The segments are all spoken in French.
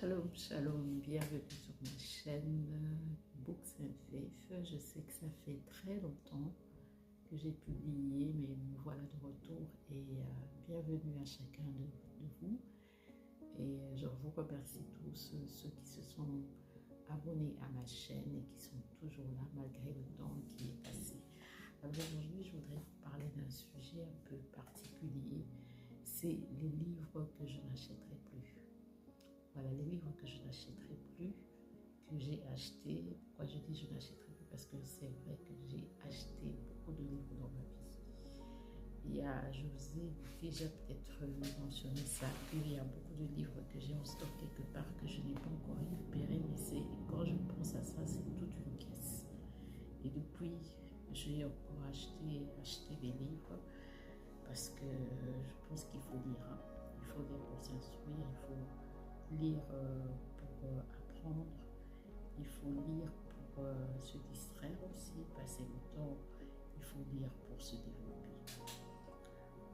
Shalom, shalom, bienvenue sur ma chaîne Books and Faith. Je sais que ça fait très longtemps que j'ai publié, mais me voilà de retour et bienvenue à chacun de vous. Et je vous remercie tous ceux qui se sont abonnés à ma chaîne et qui sont toujours là malgré le temps qui est passé. Alors aujourd'hui, je voudrais vous parler d'un sujet un peu particulier, c'est les livres que je n'achèterai plus. Voilà, les livres que je n'achèterai plus, que j'ai achetés. Pourquoi je dis je n'achèterai plus? Parce que c'est vrai que j'ai acheté beaucoup de livres dans ma vie. Je vous ai déjà peut-être mentionné ça, qu'il y a beaucoup de livres que j'ai en stock quelque part que je n'ai pas encore récupéré, mais quand je pense à ça, c'est toute une caisse. Et depuis, j'ai encore acheté des livres parce que je pense qu'il faut lire. Hein. Il faut lire pour s'instruire, il faut lire pour apprendre, il faut lire pour se distraire aussi, passer le temps, il faut lire pour se développer.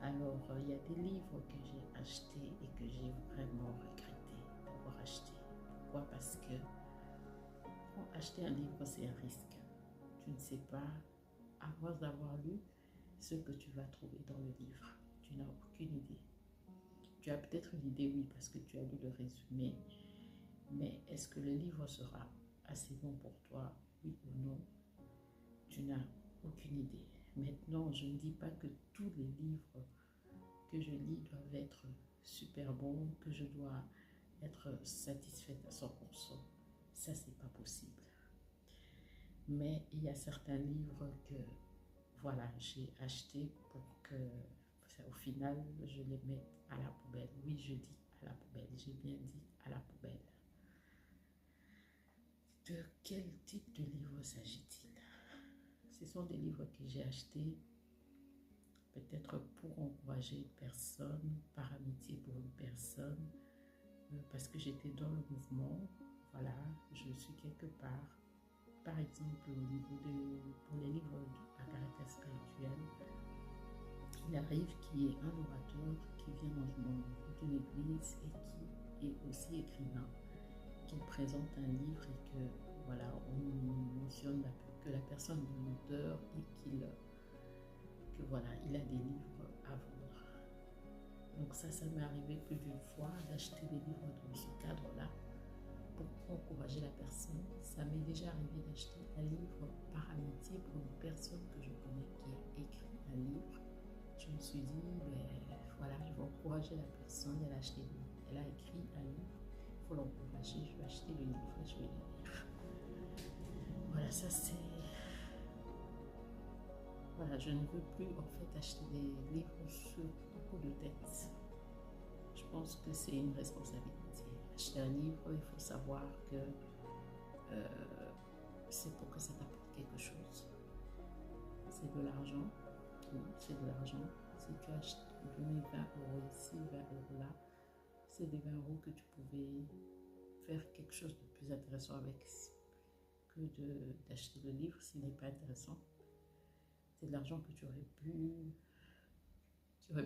Alors, il y a des livres que j'ai achetés et que j'ai vraiment regretté d'avoir acheté. Pourquoi? Parce que acheter un livre, c'est un risque. Tu ne sais pas, avant d'avoir lu, ce que tu vas trouver dans le livre. Tu n'as aucune idée. Tu as peut-être une idée, oui, parce que tu as lu le résumé, mais est-ce que le livre sera assez bon pour toi, oui ou non? Tu n'as aucune idée. Maintenant, je ne dis pas que tous les livres que je lis doivent être super bons, que je dois être satisfaite à 100%. Ça, c'est pas possible. Mais il y a certains livres que, voilà, j'ai achetés pour que, au final, je les mette à la poubelle. Oui, je dis à la poubelle. J'ai bien dit à la poubelle. De quel type de livre s'agit-il? Ce sont des livres que j'ai achetés peut-être pour encourager une personne, par amitié pour une personne, parce que j'étais dans le mouvement. Voilà, je suis quelque part. Par exemple, pour les livres à caractère spirituel, il arrive qu'il y ait un orateur qui vient dans une église et qui est aussi écrivain, qui présente un livre et que, voilà, on mentionne que la personne est l'auteur et que voilà, il a des livres à vendre. Donc ça m'est arrivé plus d'une fois d'acheter des livres dans ce cadre-là pour encourager la personne. Ça m'est déjà arrivé d'acheter un livre par amitié pour une personne que je connais qui a écrit un livre. Je me suis dit, voilà, je vais encourager la personne, elle a écrit un livre, il faut l'encourager, je vais acheter le livre et je vais le lire. Voilà, ça c'est... Voilà, je ne veux plus en fait acheter des livres sur un coup de tête. Je pense que c'est une responsabilité. Acheter un livre, il faut savoir que c'est pour que ça t'apporte quelque chose. C'est de l'argent, oui, c'est de l'argent. Si tu achètes 20 € ici, 20 € là, c'est des 20 € que tu pouvais faire quelque chose de plus intéressant avec que d'acheter le livre s'il n'est pas intéressant. C'est de l'argent que tu aurais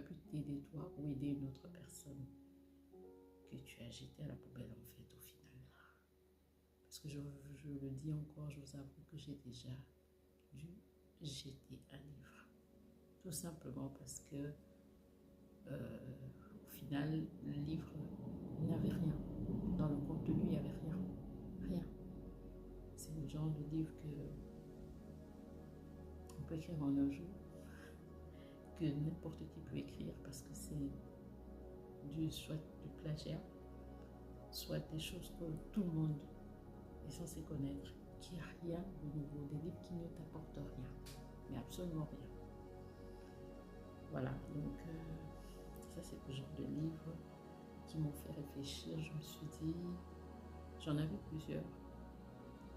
pu t'aider toi ou aider une autre personne que tu as jeté à la poubelle en fait au final. Parce que je le dis encore, je vous avoue que j'ai déjà dû jeter un livre. Tout simplement parce que au final, le livre n'avait rien. Dans le contenu, il n'y avait rien. Rien. C'est le genre de livre qu'on peut écrire en un jour, que n'importe qui peut écrire parce que c'est soit du plagiat, soit des choses que tout le monde est censé connaître, qui n'a rien de nouveau, des livres qui ne t'apportent rien, mais absolument rien. Voilà, donc ça c'est le genre de livres qui m'ont fait réfléchir. Je me suis dit, j'en avais plusieurs,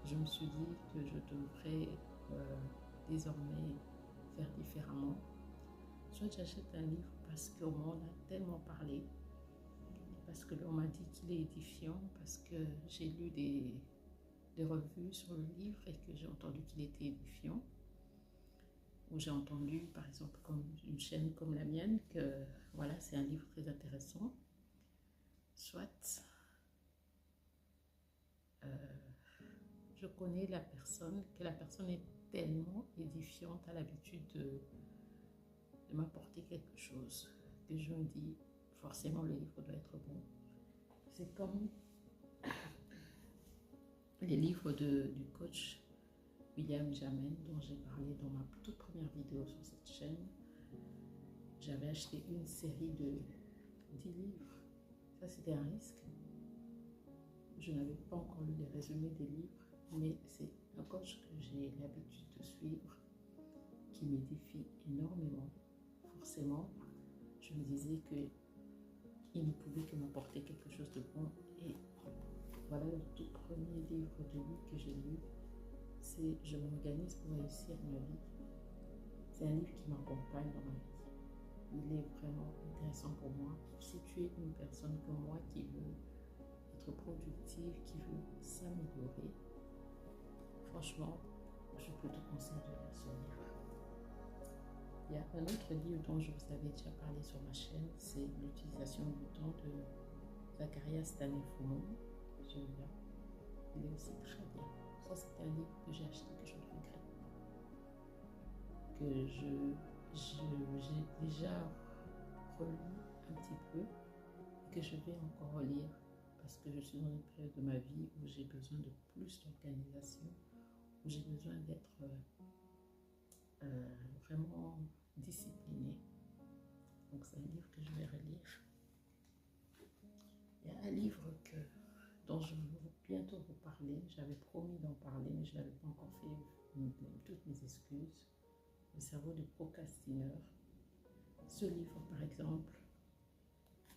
je me suis dit que je devrais désormais faire différemment. Soit j'achète un livre parce qu'on m'en a tellement parlé, parce que l'on m'a dit qu'il est édifiant, parce que j'ai lu des revues sur le livre et que j'ai entendu qu'il était édifiant. Ou j'ai entendu, par exemple, comme une chaîne comme la mienne, que voilà, c'est un livre très intéressant. Soit connais la personne, que la personne est tellement édifiante, à l'habitude de m'apporter quelque chose, que je me dis, forcément le livre doit être bon. C'est comme les livres du coach William Jamen, dont j'ai parlé dans ma toute première vidéo sur cette chaîne. J'avais acheté une série de 10 livres. Ça, c'était un risque. Je n'avais pas encore lu les résumés des livres, mais c'est un coach que j'ai l'habitude de suivre, qui m'édifie énormément. Forcément, je me disais qu'il ne pouvait que m'apporter quelque chose de bon. Et voilà le tout premier livre de lui que j'ai lu. C'est « Je m'organise pour réussir ma vie ». C'est un livre qui m'accompagne dans ma vie. Il est vraiment intéressant pour moi. Si tu es une personne comme moi qui veut être productive, qui veut s'améliorer, franchement, je peux te conseiller de lire ce livre. Il y a un autre livre dont je vous avais déjà parlé sur ma chaîne, c'est l'utilisation du temps de Zacharias Stanifou. Celui-là, il est aussi très bien. Ça, c'est un livre que j'ai acheté, que je ne regrette pas, que j'ai déjà relu un petit peu, et que je vais encore relire, parce que je suis dans une période de ma vie où j'ai besoin de plus d'organisation, où j'ai besoin d'être vraiment disciplinée. Donc c'est un livre que je vais relire. Il y a un livre dont je vais bientôt vous parler. J'avais promis d'en parler, mais je ne l'avais pas encore fait. Toutes mes excuses. Le cerveau du procrastineur. Ce livre, par exemple,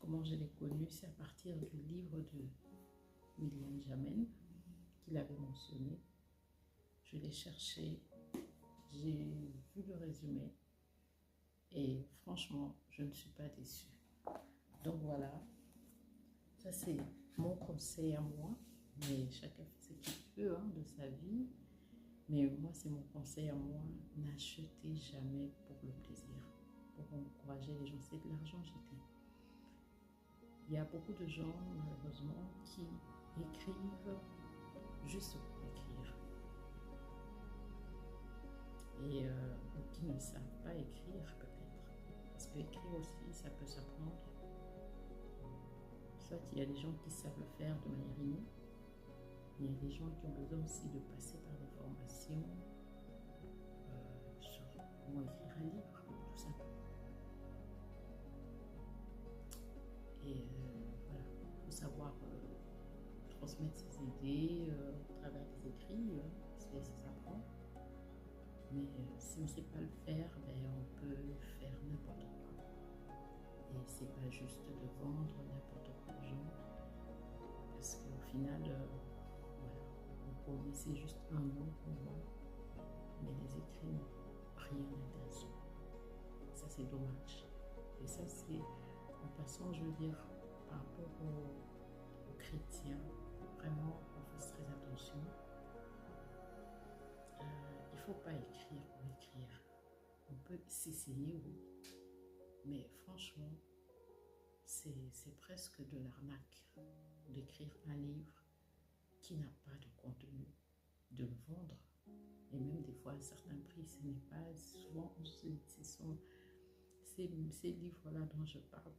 comment je l'ai connu, c'est à partir du livre de William Jamen, qu'il avait mentionné. Je l'ai cherché, j'ai vu le résumé et franchement, je ne suis pas déçue. Donc voilà, ça c'est mon conseil à moi, mais chacun fait ce qu'il veut de sa vie. Mais moi, c'est mon conseil à moi, n'achetez jamais pour le plaisir, pour encourager les gens. C'est de l'argent jeté. Il y a beaucoup de gens, malheureusement, qui écrivent juste pour écrire. Et qui ne savent pas écrire, peut-être. Parce que écrire aussi, ça peut s'apprendre. Soit il y a des gens qui savent le faire de manière innée. Il y a des gens qui ont besoin aussi de passer par des formations sur comment écrire un livre, tout simplement. Et voilà, il faut savoir transmettre ses idées au travers des écrits, ça s'apprend. Mais si on ne sait pas le faire, on peut faire n'importe quoi. Et c'est pas juste de vendre n'importe quoi aux gens, parce qu'au final, voilà, vous connaissez juste un mot pour moi, mais les écrits n'ont rien d'intéressant. Ça, c'est dommage. Et ça, c'est en passant, je veux dire, par rapport aux chrétiens, vraiment, on fasse très attention. Il ne faut pas écrire pour écrire. On peut s'essayer, oui. Mais franchement, c'est presque de l'arnaque d'écrire un livre qui n'a pas de contenu, de le vendre. Et même des fois à un certain prix, ce n'est pas souvent, ces livres-là dont je parle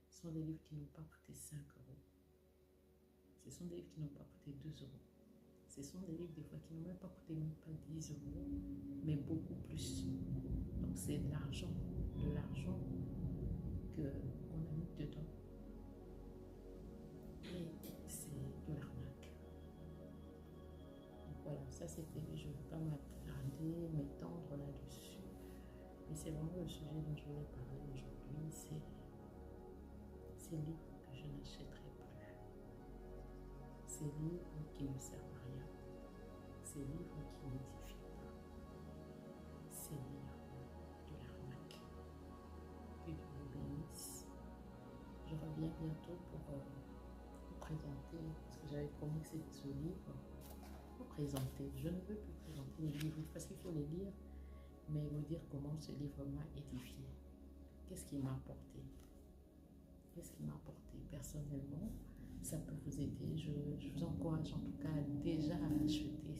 sont des livres qui n'ont pas coûté 5 euros. Ce sont des livres qui n'ont pas coûté 2 euros. Ce sont des livres des fois qui n'ont même pas coûté même pas 10 euros, mais beaucoup plus. Donc c'est de l'argent qu'on a mis dedans. Et c'est de l'arnaque. Donc voilà, ça c'était, je ne vais pas m'attarder, m'étendre là-dessus. Mais c'est vraiment le sujet dont je voulais parler aujourd'hui, c'est ces livres que je n'achèterai plus. Ces livres qui ne servent à rien. Ces livres qui n'édifient pas. Ces livres de l'arnaque. Que Dieu vous bénisse. Je reviens bientôt pour vous présenter, parce que j'avais promis que c'était ce livre, pour présenter. Je ne veux plus présenter les livres, parce qu'il faut les lire, mais vous dire comment ce livre m'a édifié. Qu'est-ce qu'il m'a apporté? Qu'est-ce qu'il m'a apporté personnellement? ça peut vous aider. Je vous encourage en tout cas déjà à l'acheter.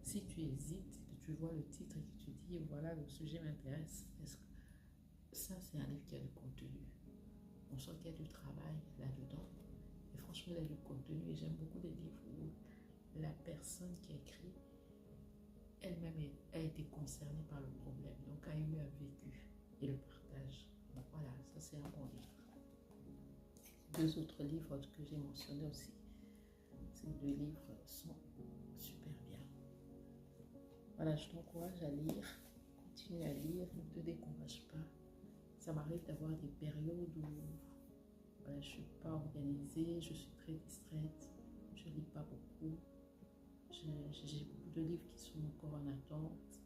Si tu hésites, que tu vois le titre et que tu dis, voilà, le sujet m'intéresse, ça c'est un livre qui a du contenu. On sent qu'il y a du travail là-dedans. Et franchement, il y a du contenu. Et j'aime beaucoup les livres où la personne qui a écrit elle-même a été concernée par le problème, donc a eu un vécu et le partage. Donc voilà, ça c'est un bon livre. Deux autres livres que j'ai mentionnés aussi, ces deux livres sont super bien. Voilà, je t'encourage à lire, continue à lire, ne te décourage pas. Ça m'arrive d'avoir des périodes où voilà, je ne suis pas organisée, je suis très distraite, je ne lis pas beaucoup. J'ai beaucoup de livres qui sont encore en attente,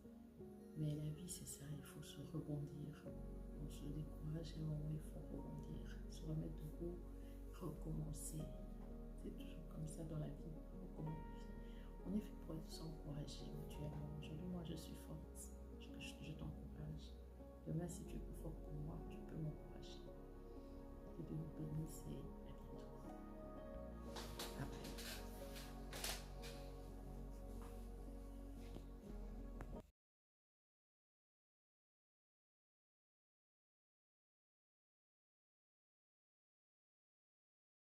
mais la vie c'est ça, il faut se rebondir. On se décourage et à un moment il faut rebondir, se remettre debout, recommencer. C'est toujours comme ça dans la vie, recommencer. On est fait pour s'encourager mutuellement. Aujourd'hui, moi je suis forte.